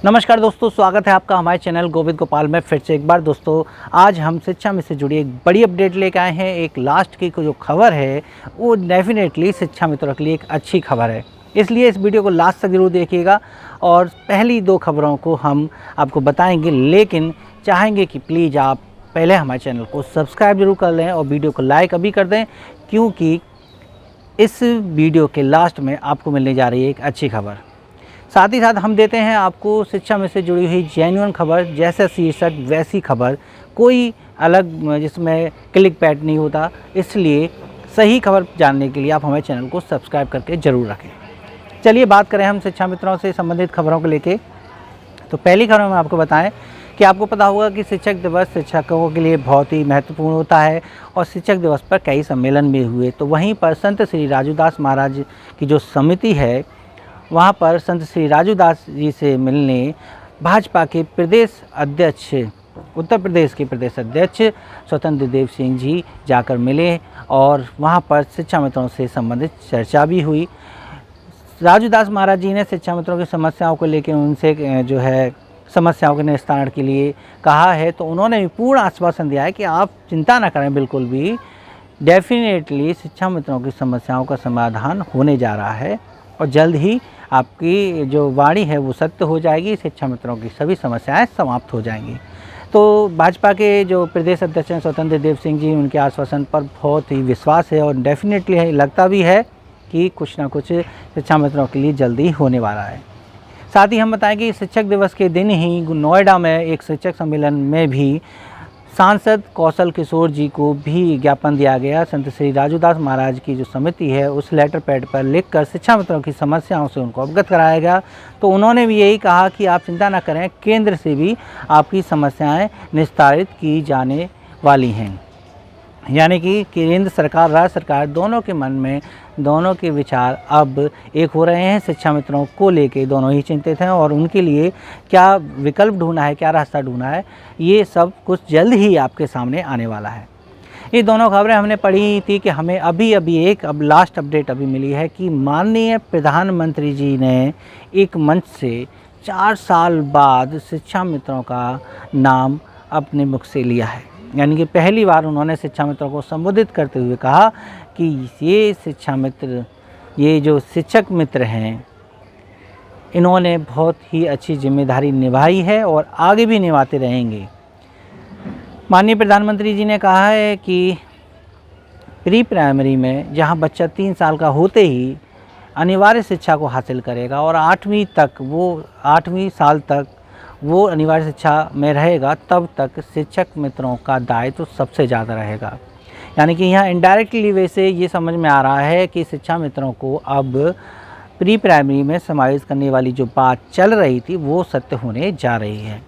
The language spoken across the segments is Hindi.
नमस्कार दोस्तों, स्वागत है आपका हमारे चैनल गोविंद गोपाल में फिर से एक बार। दोस्तों आज हम शिक्षा में से जुड़ी एक बड़ी अपडेट लेकर आए हैं। एक लास्ट की जो खबर है वो डेफिनेटली शिक्षा मित्रों के लिए एक अच्छी खबर है, इसलिए इस वीडियो को लास्ट तक ज़रूर देखिएगा। और पहली दो खबरों को हम आपको बताएंगे, लेकिन चाहेंगे कि प्लीज़ आप पहले हमारे चैनल को सब्सक्राइब जरूर कर लें और वीडियो को लाइक अभी कर दें, क्योंकि इस वीडियो के लास्ट में आपको मिलने जा रही है एक अच्छी खबर। साथ ही साथ हम देते हैं आपको शिक्षा में से जुड़ी हुई जेन्युइन खबर, जैसे शीर्षक वैसी खबर, कोई अलग जिसमें क्लिक बैट नहीं होता। इसलिए सही खबर जानने के लिए आप हमारे चैनल को सब्सक्राइब करके ज़रूर रखें। चलिए बात करें हम शिक्षा मित्रों से संबंधित खबरों को लेके। तो पहली खबर में आपको बताएं कि आपको पता होगा कि शिक्षक दिवस शिक्षकों के लिए बहुत ही महत्वपूर्ण होता है और शिक्षक दिवस पर कई सम्मेलन भी हुए। तो वहीं पर संत श्री राजूदास महाराज की जो समिति है, वहाँ पर संत श्री राजूदास जी से मिलने भाजपा के प्रदेश अध्यक्ष, उत्तर प्रदेश के प्रदेश अध्यक्ष स्वतंत्र देव सिंह जी जाकर मिले और वहाँ पर शिक्षा मित्रों से संबंधित चर्चा भी हुई। राजूदास महाराज जी ने शिक्षा मित्रों की समस्याओं को लेकर उनसे जो है समस्याओं के निस्तारण के लिए कहा है। तो उन्होंने भी पूर्ण आश्वासन दिया है कि आप चिंता न करें, बिल्कुल भी डेफिनेटली शिक्षा मित्रों की समस्याओं का समाधान होने जा रहा है और जल्द ही आपकी जो वाणी है वो सत्य हो जाएगी, शिक्षा मित्रों की सभी समस्याएं समाप्त हो जाएंगी। तो भाजपा के जो प्रदेश अध्यक्ष हैं स्वतंत्र देव सिंह जी, उनके आश्वासन पर बहुत ही विश्वास है और डेफिनेटली लगता भी है कि कुछ ना कुछ शिक्षा मित्रों के लिए जल्दी होने वाला है। साथ ही हम बताएं कि शिक्षक दिवस के दिन ही नोएडा में एक शिक्षक सम्मेलन में भी सांसद कौशल किशोर जी को भी ज्ञापन दिया गया। संत श्री राजूदास महाराज की जो समिति है उस लेटर पैड पर लिखकर शिक्षा मित्रों की समस्याओं से उनको अवगत कराया गया। तो उन्होंने भी यही कहा कि आप चिंता न करें, केंद्र से भी आपकी समस्याएं निस्तारित की जाने वाली हैं। यानी कि केंद्र सरकार राज्य सरकार दोनों के मन में दोनों के विचार अब एक हो रहे हैं। शिक्षा मित्रों को लेके दोनों ही चिंतित हैं और उनके लिए क्या विकल्प ढूंढना है, क्या रास्ता ढूंढना है, ये सब कुछ जल्द ही आपके सामने आने वाला है। ये दोनों खबरें हमने पढ़ी थी कि हमें अभी अब लास्ट अपडेट अभी मिली है कि माननीय प्रधानमंत्री जी ने एक मंच से 4 साल बाद शिक्षा मित्रों का नाम अपने मुख से लिया है। यानी कि पहली बार उन्होंने शिक्षा मित्रों को संबोधित करते हुए कहा कि ये शिक्षा मित्र, ये जो शिक्षक मित्र हैं, इन्होंने बहुत ही अच्छी जिम्मेदारी निभाई है और आगे भी निभाते रहेंगे। माननीय प्रधानमंत्री जी ने कहा है कि प्री प्राइमरी में जहां बच्चा 3 साल का होते ही अनिवार्य शिक्षा को हासिल करेगा और 8वीं साल तक वो अनिवार्य शिक्षा में रहेगा, तब तक शिक्षक मित्रों का दायित्व सबसे ज़्यादा रहेगा। यानी कि यहाँ इनडायरेक्टली वे से ये समझ में आ रहा है कि शिक्षा मित्रों को अब प्री प्राइमरी में समावेश करने वाली जो बात चल रही थी वो सत्य होने जा रही है।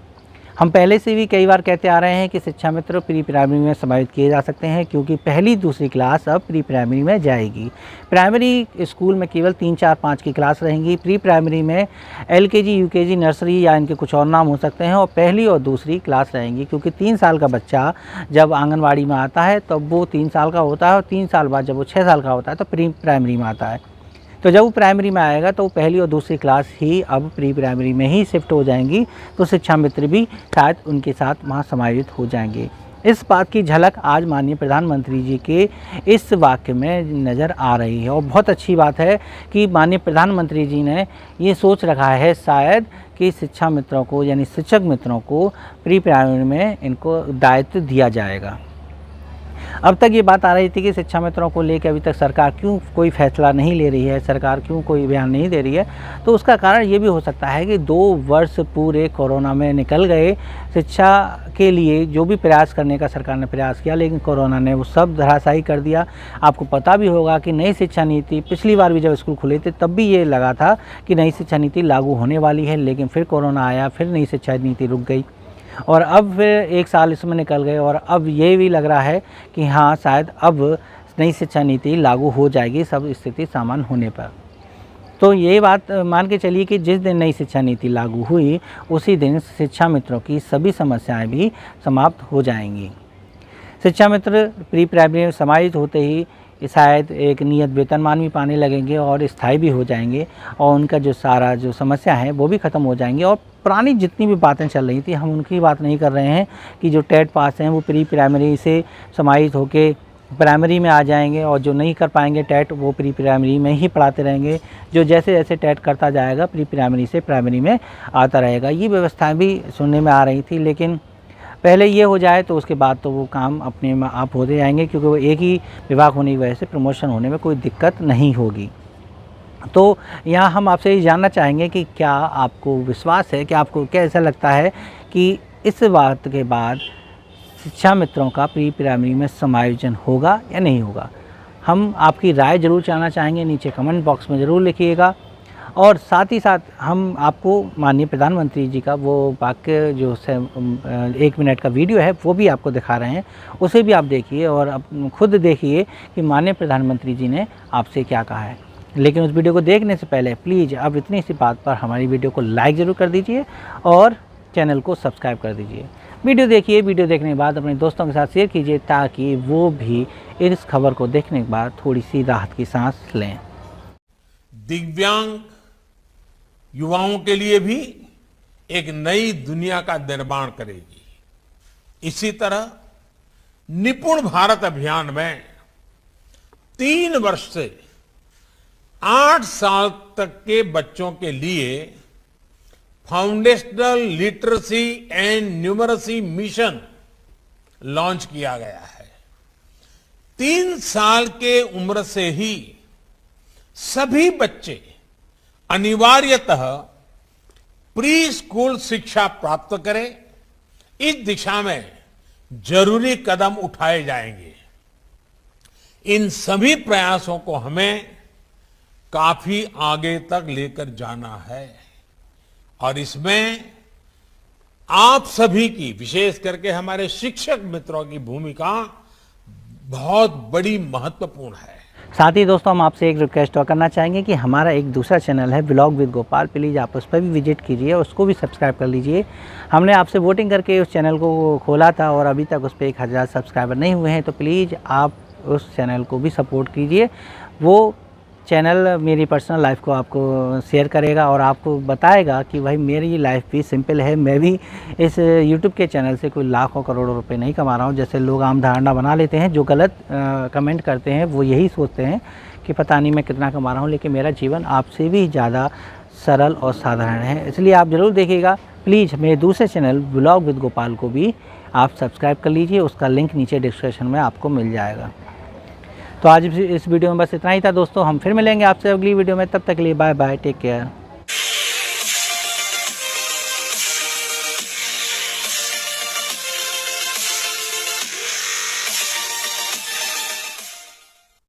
हम पहले से भी कई बार कहते आ रहे हैं कि शिक्षा मित्र प्री प्राइमरी में समाहित किए जा सकते हैं, क्योंकि पहली दूसरी क्लास अब प्री प्राइमरी में जाएगी। प्राइमरी स्कूल में केवल 3, 4, 5 की क्लास रहेंगी। प्री प्राइमरी में LKG, UKG, नर्सरी या इनके कुछ और नाम हो सकते हैं और पहली और दूसरी क्लास रहेंगी, क्योंकि 3 साल का बच्चा जब आंगनवाड़ी में आता है तब वो 3 साल का होता है और 3 साल बाद जब वो 6 साल का होता है तो प्री प्राइमरी में आता है। तो जब वो प्राइमरी में आएगा तो पहली और दूसरी क्लास ही अब प्री प्राइमरी में ही शिफ्ट हो जाएंगी। तो शिक्षा मित्र भी शायद उनके साथ वहाँ समायोजित हो जाएंगे। इस बात की झलक आज माननीय प्रधानमंत्री जी के इस वाक्य में नज़र आ रही है और बहुत अच्छी बात है कि माननीय प्रधानमंत्री जी ने ये सोच रखा है शायद कि शिक्षा मित्रों को, यानी शिक्षक मित्रों को प्री प्राइमरी में इनको दायित्व दिया जाएगा। अब तक ये बात आ रही थी कि शिक्षा मित्रों को लेकर अभी तक सरकार क्यों कोई फैसला नहीं ले रही है, सरकार क्यों कोई बयान नहीं दे रही है। तो उसका कारण ये भी हो सकता है कि 2 वर्ष पूरे कोरोना में निकल गए। शिक्षा के लिए जो भी प्रयास करने का सरकार ने प्रयास किया, लेकिन कोरोना ने वो सब धराशायी कर दिया। आपको पता भी होगा कि नई शिक्षा नीति, पिछली बार भी जब स्कूल खुले थे तब भी ये लगा था कि नई शिक्षा नीति लागू होने वाली है, लेकिन फिर कोरोना आया, फिर नई शिक्षा नीति रुक गई और अब फिर 1 साल इसमें निकल गए और अब ये भी लग रहा है कि हाँ शायद अब नई शिक्षा नीति लागू हो जाएगी सब स्थिति सामान्य होने पर। तो ये बात मान के चलिए कि जिस दिन नई शिक्षा नीति लागू हुई उसी दिन शिक्षा मित्रों की सभी समस्याएं भी समाप्त हो जाएंगी। शिक्षा मित्र प्री प्राइमरी में समाहित होते ही शायद एक नियत वेतनमान भी पाने लगेंगे और स्थायी भी हो जाएंगे और उनका जो सारा जो समस्या है वो भी ख़त्म हो जाएंगी। और पुरानी जितनी भी बातें चल रही थी, हम उनकी बात नहीं कर रहे हैं कि जो टेट पास हैं वो प्री प्राइमरी से समाहित होकर प्राइमरी में आ जाएंगे और जो नहीं कर पाएंगे टेट वो प्री प्राइमरी में ही पढ़ाते रहेंगे। जो जैसे जैसे टेट करता जाएगा प्री प्राइमरी से प्राइमरी में आता रहेगा। ये व्यवस्थाएं भी सुनने में आ रही थी, लेकिन पहले ये हो जाए तो उसके बाद तो वो काम अपने आप होते जाएंगे, क्योंकि वो एक ही विभाग होने की वजह से प्रमोशन होने में कोई दिक्कत नहीं होगी। तो यहाँ हम आपसे ये जानना चाहेंगे कि क्या आपको विश्वास है, कि आपको क्या ऐसा लगता है कि इस बात के बाद शिक्षा मित्रों का प्री प्राइमरी में समायोजन होगा या नहीं होगा? हम आपकी राय ज़रूर जानना चाहेंगे, नीचे कमेंट बॉक्स में ज़रूर लिखिएगा। और साथ ही साथ हम आपको माननीय प्रधानमंत्री जी का वो वाक्य जो 1 मिनट का वीडियो है वो भी आपको दिखा रहे हैं, उसे भी आप देखिए और आप खुद देखिए कि माननीय प्रधानमंत्री जी ने आपसे क्या कहा है। लेकिन उस वीडियो को देखने से पहले प्लीज़ अब इतनी सी बात पर हमारी वीडियो को लाइक ज़रूर कर दीजिए और चैनल को सब्सक्राइब कर दीजिए। वीडियो देखिए, वीडियो देखने के बाद अपने दोस्तों के साथ शेयर कीजिए ताकि वो भी इस खबर को देखने के बाद थोड़ी सी राहत की सांस लें। दिव्यांग युवाओं के लिए भी एक नई दुनिया का निर्माण करेगी। इसी तरह निपुण भारत अभियान में 3 वर्ष से 8 साल तक के बच्चों के लिए foundational literacy and numeracy mission launch किया गया है। 3 साल के उम्र से ही सभी बच्चे अनिवार्यतः प्री स्कूल शिक्षा प्राप्त करें, इस दिशा में जरूरी कदम उठाए जाएंगे। इन सभी प्रयासों को हमें काफी आगे तक लेकर जाना है और इसमें आप सभी की, विशेष करके हमारे शिक्षक मित्रों की भूमिका बहुत बड़ी महत्वपूर्ण है। साथ ही दोस्तों हम आपसे एक रिक्वेस्ट और करना चाहेंगे कि हमारा एक दूसरा चैनल है व्लॉग विद गोपाल, प्लीज़ आप उस पर भी विजिट कीजिए और उसको भी सब्सक्राइब कर लीजिए। हमने आपसे वोटिंग करके उस चैनल को खोला था और अभी तक उस पर 1000 सब्सक्राइबर नहीं हुए हैं, तो प्लीज़ आप उस चैनल को भी सपोर्ट कीजिए। वो चैनल मेरी पर्सनल लाइफ को आपको शेयर करेगा और आपको बताएगा कि भाई मेरी लाइफ भी सिंपल है, मैं भी इस यूट्यूब के चैनल से कोई लाखों करोड़ों रुपए नहीं कमा रहा हूँ। जैसे लोग आम धारणा बना लेते हैं, जो गलत कमेंट करते हैं वो यही सोचते हैं कि पता नहीं मैं कितना कमा रहा हूँ, लेकिन मेरा जीवन आपसे भी ज़्यादा सरल और साधारण है। इसलिए आप ज़रूर देखिएगा। प्लीज़ मेरे दूसरे चैनल व्लॉग विद गोपाल को भी आप सब्सक्राइब कर लीजिए, उसका लिंक नीचे डिस्क्रिप्शन में आपको मिल जाएगा। तो आज इस वीडियो में बस इतना ही था दोस्तों। हम फिर मिलेंगे आपसे अगली वीडियो में, तब तक के लिए बाय बाय, टेक केयर।